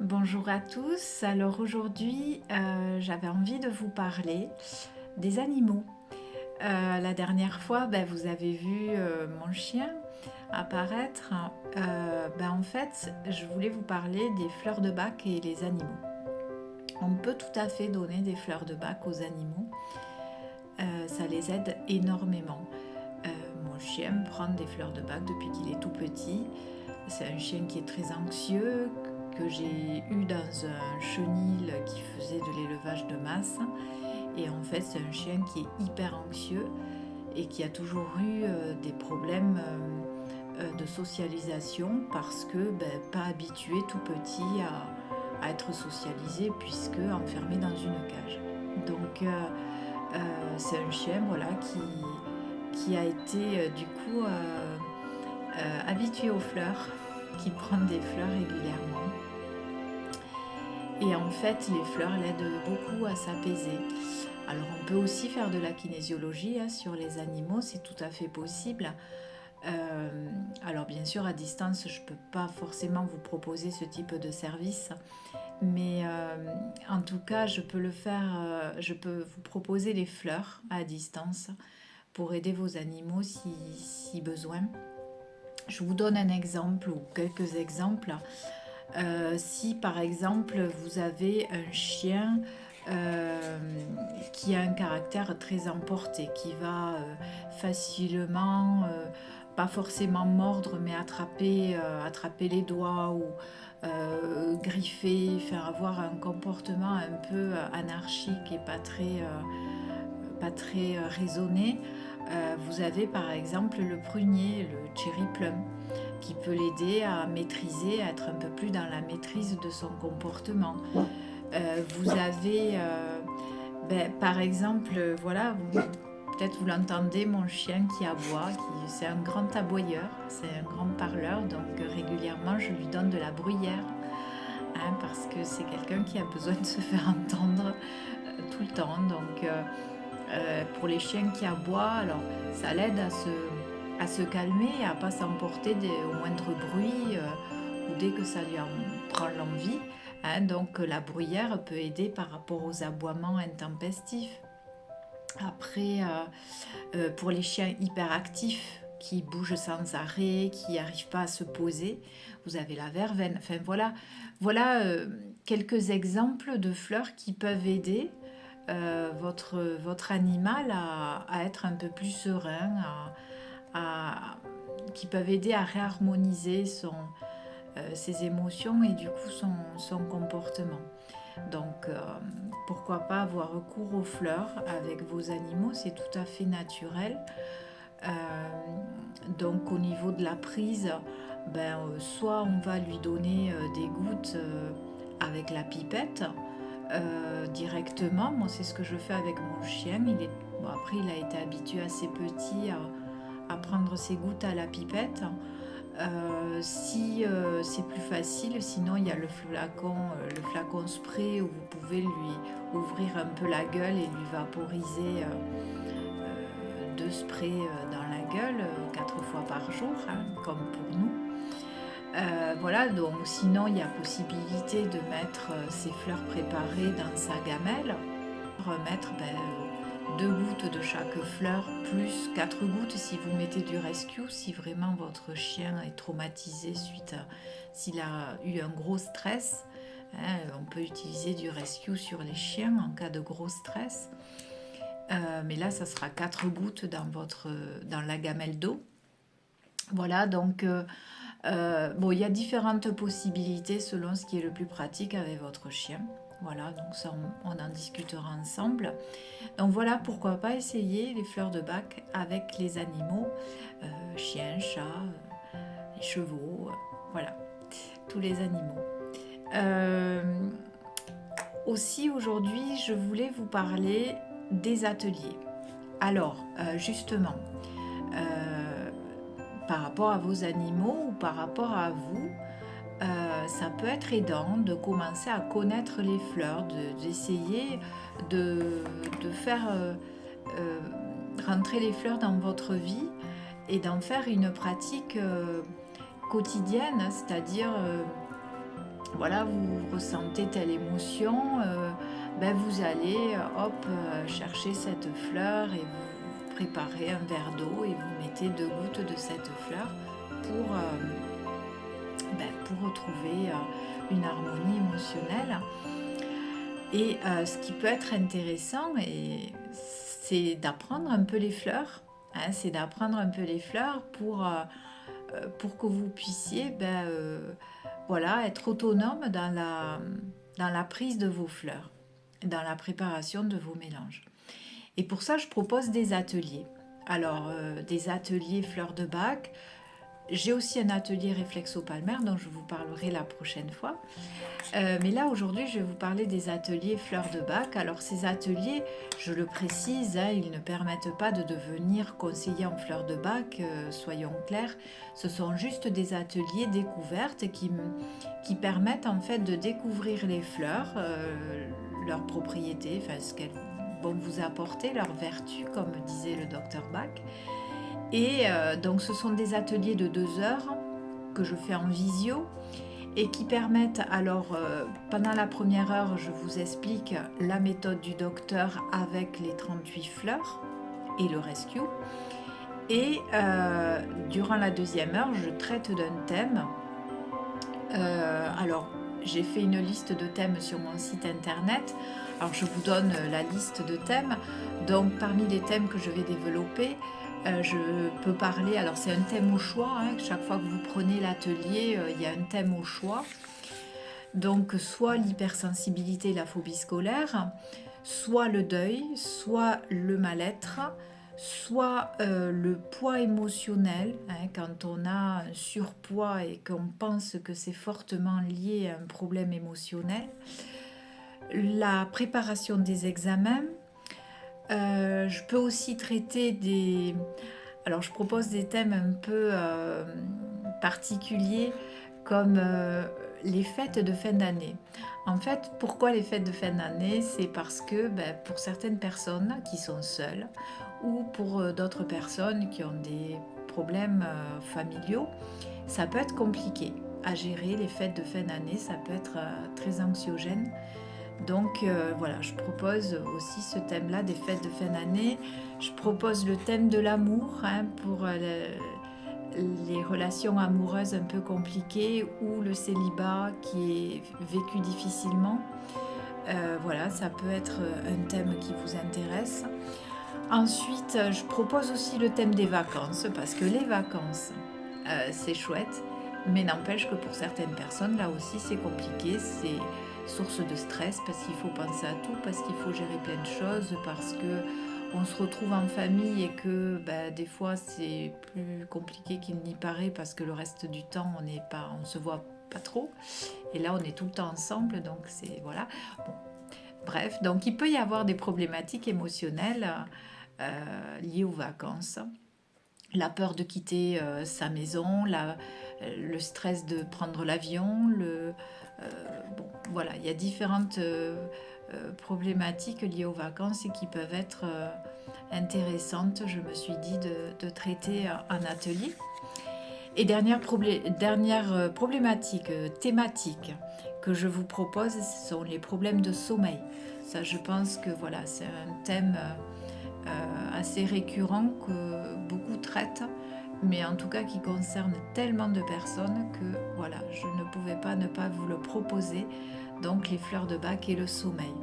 Bonjour à tous. Alors aujourd'hui, j'avais envie de vous parler des animaux. La dernière fois, vous avez vu mon chien apparaître. En fait, je voulais vous parler des fleurs de bac et les animaux. On peut tout à fait donner des fleurs de bac aux animaux. Ça les aide énormément. Euh, Mon chien prend des fleurs de bac depuis qu'il est tout petit. C'est un chien qui est très anxieux, que j'ai eu dans un chenil qui faisait de l'élevage de masse. Et en fait, c'est un chien qui est hyper anxieux et qui a toujours eu des problèmes de socialisation parce que pas habitué tout petit à être socialisé puisque enfermé dans une cage. Donc c'est un chien voilà, qui a été du coup habitué aux fleurs, qui prend des fleurs régulièrement. Et en fait, les fleurs l'aident beaucoup à s'apaiser. Alors on peut aussi faire de la kinésiologie sur les animaux, c'est tout à fait possible. Alors bien sûr, à distance, je ne peux pas forcément vous proposer ce type de service, mais en tout cas, je peux le faire, je peux vous proposer les fleurs à distance pour aider vos animaux si besoin. Je vous donne un exemple ou quelques exemples. Si par exemple vous avez un chien euh, qui a un caractère très emporté, qui va facilement, pas forcément mordre, mais attraper les doigts ou griffer, faire avoir un comportement un peu anarchique et pas très raisonné, vous avez par exemple le prunier, le cherry plum, qui peut l'aider à maîtriser, à être un peu plus dans la maîtrise de son comportement. Vous avez, par exemple, voilà, peut-être vous l'entendez, mon chien qui aboie, c'est un grand aboyeur, c'est un grand parleur, donc régulièrement je lui donne de la bruyère, parce que c'est quelqu'un qui a besoin de se faire entendre tout le temps. Donc pour les chiens qui aboient, alors ça l'aide à se calmer et à ne pas s'emporter au moindre bruit ou dès que ça lui en prend l'envie. Donc la bruyère peut aider par rapport aux aboiements intempestifs. Après, pour les chiens hyperactifs qui bougent sans arrêt, qui n'arrivent pas à se poser, vous avez la verveine. Enfin voilà quelques exemples de fleurs qui peuvent aider votre animal à être un peu plus serein, qui peuvent aider à réharmoniser ses émotions et du coup son comportement. Donc pourquoi pas avoir recours aux fleurs avec vos animaux, c'est tout à fait naturel. Euh, donc au niveau de la prise, soit on va lui donner des gouttes avec la pipette directement. Moi c'est ce que je fais avec mon chien. Après il a été habitué assez petit à prendre ses gouttes à la pipette. Si c'est plus facile, sinon il y a le flacon spray où vous pouvez lui ouvrir un peu la gueule et lui vaporiser deux sprays dans la gueule 4 fois par jour, comme pour nous. Voilà, donc sinon il y a possibilité de mettre ces fleurs préparées dans sa gamelle, remettre 2 gouttes de chaque fleur, plus 4 gouttes si vous mettez du rescue, si vraiment votre chien est traumatisé s'il a eu un gros stress. On peut utiliser du rescue sur les chiens en cas de gros stress. Mais là, ça sera 4 gouttes dans la gamelle d'eau. Voilà, donc il y a différentes possibilités selon ce qui est le plus pratique avec votre chien. Voilà, donc ça, on en discutera ensemble. Donc voilà, pourquoi pas essayer les fleurs de bac avec les animaux, chiens, chats, les chevaux, voilà, tous les animaux. Euh, Aussi aujourd'hui, je voulais vous parler des ateliers. Alors, justement, euh, par rapport à vos animaux ou par rapport à vous, ça peut être aidant de commencer à connaître les fleurs, d'essayer de faire euh, rentrer les fleurs dans votre vie et d'en faire une pratique quotidienne, c'est-à-dire voilà, vous ressentez telle émotion, ben vous allez, chercher cette fleur et vous préparez un verre d'eau et vous mettez 2 gouttes de cette fleur pour, pour retrouver, une harmonie émotionnelle. Et ce qui peut être intéressant c'est d'apprendre un peu les fleurs, hein, c'est d'apprendre un peu les fleurs pour que vous puissiez, voilà, être autonome dans la prise de vos fleurs, dans la préparation de vos mélanges. Et pour ça, je propose des ateliers. Alors, des ateliers fleurs de bac. J'ai aussi un atelier réflexo-palmaire dont je vous parlerai la prochaine fois. Mais là, aujourd'hui, je vais vous parler des ateliers fleurs de bac. Alors, ces ateliers, je le précise, hein, ils ne permettent pas de devenir conseiller en fleurs de bac, soyons clairs. Ce sont juste des ateliers découvertes qui permettent en fait de découvrir les fleurs, leurs propriétés, enfin ce qu'elles vont vous apporter, leurs vertus, comme disait le docteur Bach. Et donc, ce sont des ateliers de 2 heures que je fais en visio et qui permettent, alors pendant la première heure, je vous explique la méthode du docteur avec les 38 fleurs et le rescue. Et durant la deuxième heure, je traite d'un thème. Alors, j'ai fait une liste de thèmes sur mon site internet. Alors, je vous donne la liste de thèmes. Donc, parmi les thèmes que je vais développer, je peux parler, alors c'est un thème au choix, hein, chaque fois que vous prenez l'atelier, il y a un thème au choix. Donc soit l'hypersensibilité et la phobie scolaire, soit le deuil, soit le mal-être, soit le poids émotionnel, hein, quand on a un surpoids et qu'on pense que c'est fortement lié à un problème émotionnel, la préparation des examens. Je peux aussi traiter des... Alors je propose des thèmes un peu particuliers comme les fêtes de fin d'année. En fait, pourquoi les fêtes de fin d'année? C'est parce que pour certaines personnes qui sont seules ou pour d'autres personnes qui ont des problèmes familiaux, ça peut être compliqué à gérer les fêtes de fin d'année, ça peut être très anxiogène. Donc voilà, je propose aussi ce thème-là des fêtes de fin d'année. Je propose le thème de l'amour, hein, pour les relations amoureuses un peu compliquées ou le célibat qui est vécu difficilement. Voilà, ça peut être un thème qui vous intéresse. Ensuite, je propose aussi le thème des vacances parce que les vacances, c'est chouette, mais n'empêche que pour certaines personnes, là aussi, c'est compliqué. C'est source de stress parce qu'il faut penser à tout, parce qu'il faut gérer plein de choses, parce que on se retrouve en famille et que des fois c'est plus compliqué qu'il n'y paraît parce que le reste du temps on se voit pas trop et là on est tout le temps ensemble, donc c'est voilà. Bon, bref, donc il peut y avoir des problématiques émotionnelles liées aux vacances. La peur de quitter sa maison, le stress de prendre l'avion, bon, voilà, il y a différentes problématiques liées aux vacances et qui peuvent être intéressantes, je me suis dit, de traiter en atelier. Et dernière problématique thématique que je vous propose, ce sont les problèmes de sommeil. Ça, je pense que voilà, c'est un thème assez récurrent que beaucoup traitent, mais en tout cas qui concerne tellement de personnes que voilà, je ne pouvais pas ne pas vous le proposer. Donc les fleurs de bac et le sommeil.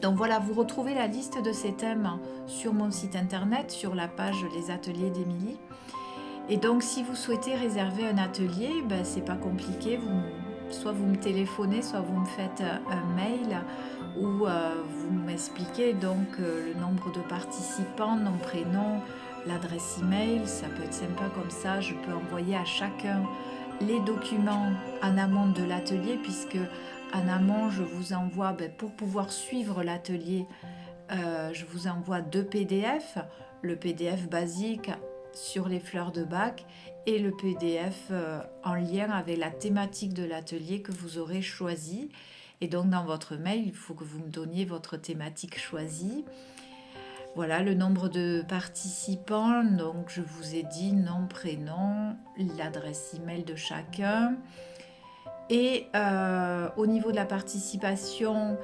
Donc voilà, vous retrouvez la liste de ces thèmes sur mon site internet, sur la page Les Ateliers d'Émilie. Et donc si vous souhaitez réserver un atelier, c'est pas compliqué, soit vous me téléphonez, soit vous me faites un mail où vous m'expliquez donc le nombre de participants, nom, prénom, l'adresse email. Ça peut être sympa comme ça, je peux envoyer à chacun les documents en amont de l'atelier, puisque en amont je vous envoie, pour pouvoir suivre l'atelier, je vous envoie 2 PDF, le PDF basique sur les fleurs de bac et le PDF en lien avec la thématique de l'atelier que vous aurez choisi. Et donc dans votre mail, il faut que vous me donniez votre thématique choisie. Voilà le nombre de participants, donc je vous ai dit nom, prénom, l'adresse email de chacun. Et au niveau de la participation,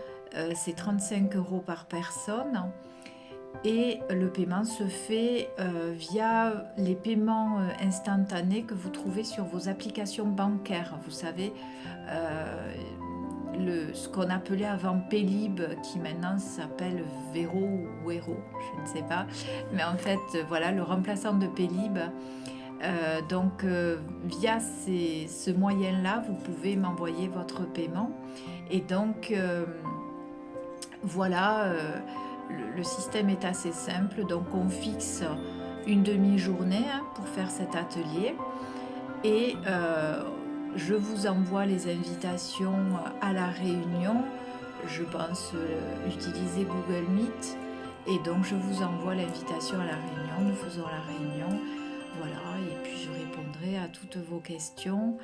c'est 35 € par personne. Et le paiement se fait via les paiements instantanés que vous trouvez sur vos applications bancaires. Vous savez, ce qu'on appelait avant Paylib, qui maintenant s'appelle Vero ou Wero, je ne sais pas. Mais en fait, voilà, le remplaçant de Paylib. Donc, via ce moyen-là, vous pouvez m'envoyer votre paiement. Et donc, voilà, le système est assez simple. Donc, on fixe une demi-journée pour faire cet atelier. Et je vous envoie les invitations à la réunion. Je pense utiliser Google Meet. Et donc, je vous envoie l'invitation à la réunion. Nous faisons la réunion. Voilà, et puis je répondrai à toutes vos questions.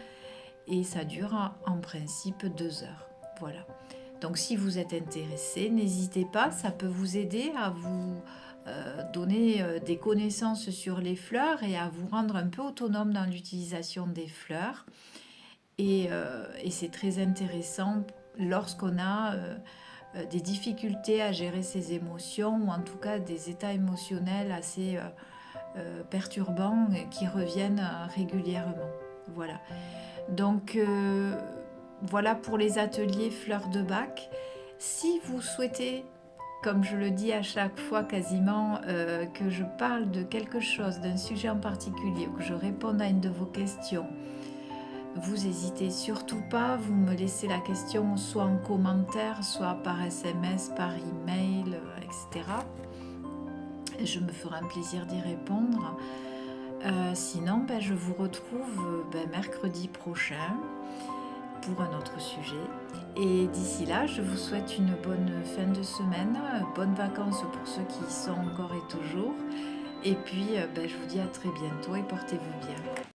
Et ça dure en principe 2 heures. Voilà. Donc, si vous êtes intéressé, n'hésitez pas. Ça peut vous aider à vous donner des connaissances sur les fleurs et à vous rendre un peu autonome dans l'utilisation des fleurs. Et c'est très intéressant lorsqu'on a des difficultés à gérer ses émotions ou en tout cas des états émotionnels assez perturbants qui reviennent régulièrement. Voilà. Donc voilà pour les ateliers fleurs de bac. Si vous souhaitez, comme je le dis à chaque fois quasiment, que je parle de quelque chose, d'un sujet en particulier, ou que je réponde à une de vos questions, vous n'hésitez surtout pas, vous me laissez la question soit en commentaire, soit par SMS, par email, etc. Je me ferai un plaisir d'y répondre. Sinon, je vous retrouve mercredi prochain pour un autre sujet. Et d'ici là, je vous souhaite une bonne fin de semaine, bonnes vacances pour ceux qui y sont encore et toujours. Et puis, je vous dis à très bientôt et portez-vous bien.